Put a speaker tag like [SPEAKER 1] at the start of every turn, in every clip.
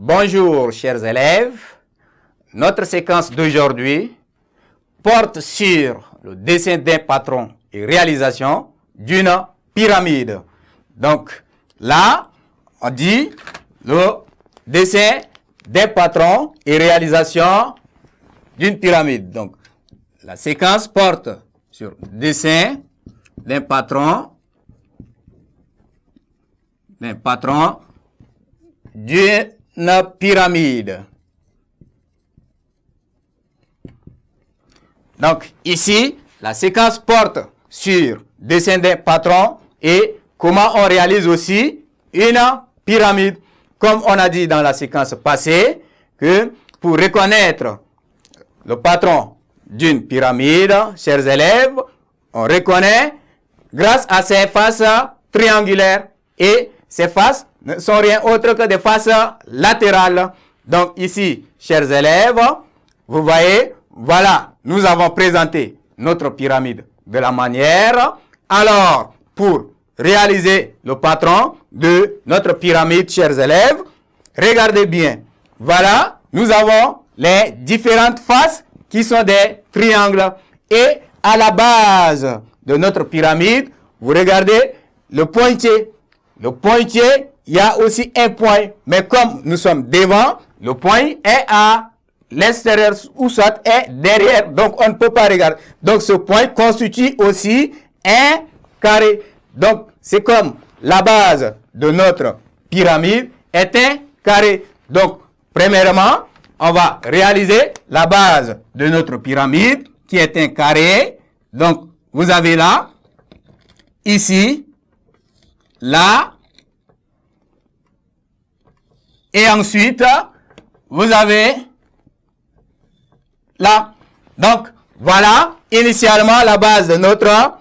[SPEAKER 1] Bonjour chers élèves, notre séquence d'aujourd'hui porte sur le dessin d'un patron et réalisation d'une pyramide. Donc là, on dit le dessin d'un patron et réalisation d'une pyramide. Donc la séquence porte sur le dessin d'un patron d'une pyramide. Donc ici, la séquence porte sur dessin d'un patron et comment on réalise aussi une pyramide. Comme on a dit dans la séquence passée, que pour reconnaître le patron d'une pyramide, chers élèves, on reconnaît grâce à ses faces triangulaires et ces faces ne sont rien autre que des faces latérales. Donc ici, chers élèves, vous voyez, voilà, nous avons présenté notre pyramide de la manière. Alors, pour réaliser le patron de notre pyramide, chers élèves, regardez bien. Voilà, nous avons les différentes faces qui sont des triangles. Et à la base de notre pyramide, vous regardez le pointier. Le pointier, il y a aussi un point. Mais comme nous sommes devant, le point est à l'extérieur ou soit est derrière. Donc, on ne peut pas regarder. Donc, ce point constitue aussi un carré. Donc, c'est comme la base de notre pyramide est un carré. Donc, premièrement, on va réaliser la base de notre pyramide qui est un carré. Donc, vous avez là, ici, là, et ensuite, vous avez là. Donc, voilà, initialement, la base de notre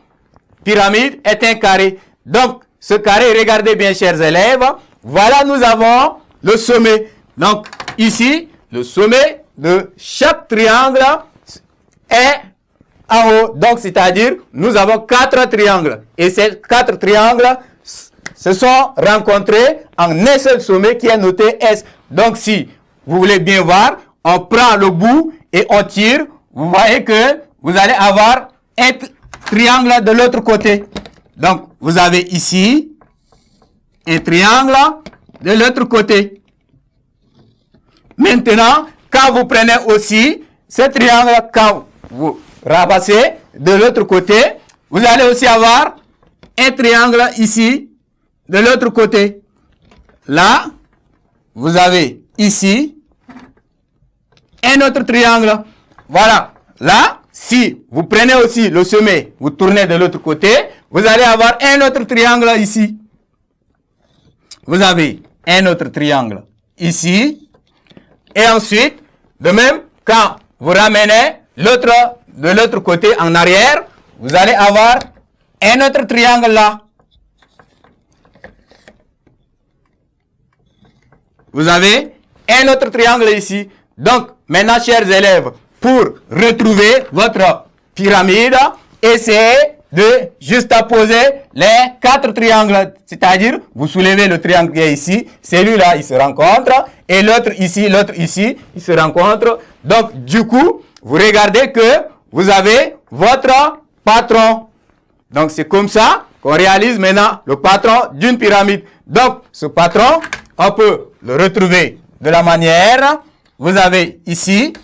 [SPEAKER 1] pyramide est un carré. Donc, ce carré, regardez bien, chers élèves, voilà, nous avons le sommet. Donc, ici, le sommet de chaque triangle est en haut. Donc, c'est-à-dire, nous avons 4 triangles. Et ces 4 triangles se sont rencontrés en un seul sommet qui est noté S. Donc, si vous voulez bien voir, on prend le bout et on tire. Vous voyez que vous allez avoir un triangle de l'autre côté. Donc, vous avez ici un triangle de l'autre côté. Maintenant, quand vous prenez aussi ce triangle, quand vous rabassez de l'autre côté, vous allez aussi avoir un triangle ici de l'autre côté. Là, vous avez ici un autre triangle. Voilà. Là, si vous prenez aussi le sommet, vous tournez de l'autre côté, vous allez avoir un autre triangle ici. Vous avez un autre triangle ici. Et ensuite, de même, quand vous ramenez l'autre de l'autre côté en arrière, vous allez avoir un autre triangle là. Vous avez un autre triangle ici. Donc, maintenant, chers élèves, pour retrouver votre pyramide, essayez de juxtaposer les 4 triangles. C'est-à-dire, vous soulevez le triangle qui est ici, celui-là, il se rencontre, et l'autre ici, il se rencontre. Donc, du coup, vous regardez que vous avez votre patron. Donc, c'est comme ça qu'on réalise maintenant le patron d'une pyramide. Donc, ce patron, on peut le retrouver de la manière, vous avez ici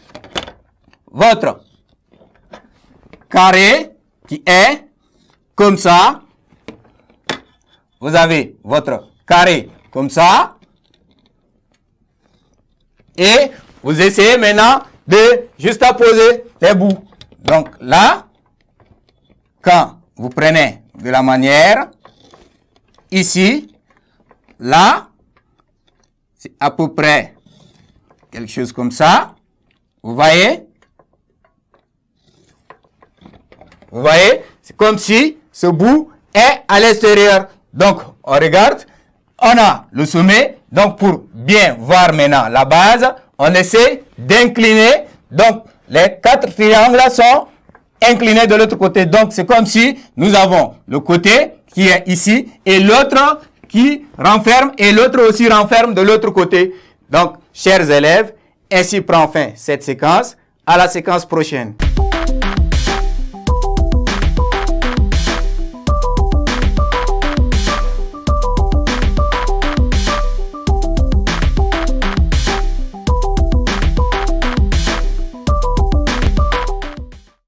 [SPEAKER 1] votre carré qui est comme ça. Vous avez votre carré comme ça. Et vous essayez maintenant de juxtaposer les bouts. Donc là, quand vous prenez de la manière, ici, là, c'est à peu près quelque chose comme ça. Vous voyez? Vous voyez? C'est comme si ce bout est à l'extérieur. Donc, on regarde. On a le sommet. Donc, pour bien voir maintenant la base, on essaie d'incliner. Donc, les 4 triangles sont inclinés de l'autre côté. Donc, c'est comme si nous avons le côté qui est ici et l'autre qui renferme et l'autre aussi renferme de l'autre côté. Donc, chers élèves, ainsi prend fin cette séquence. À la séquence prochaine.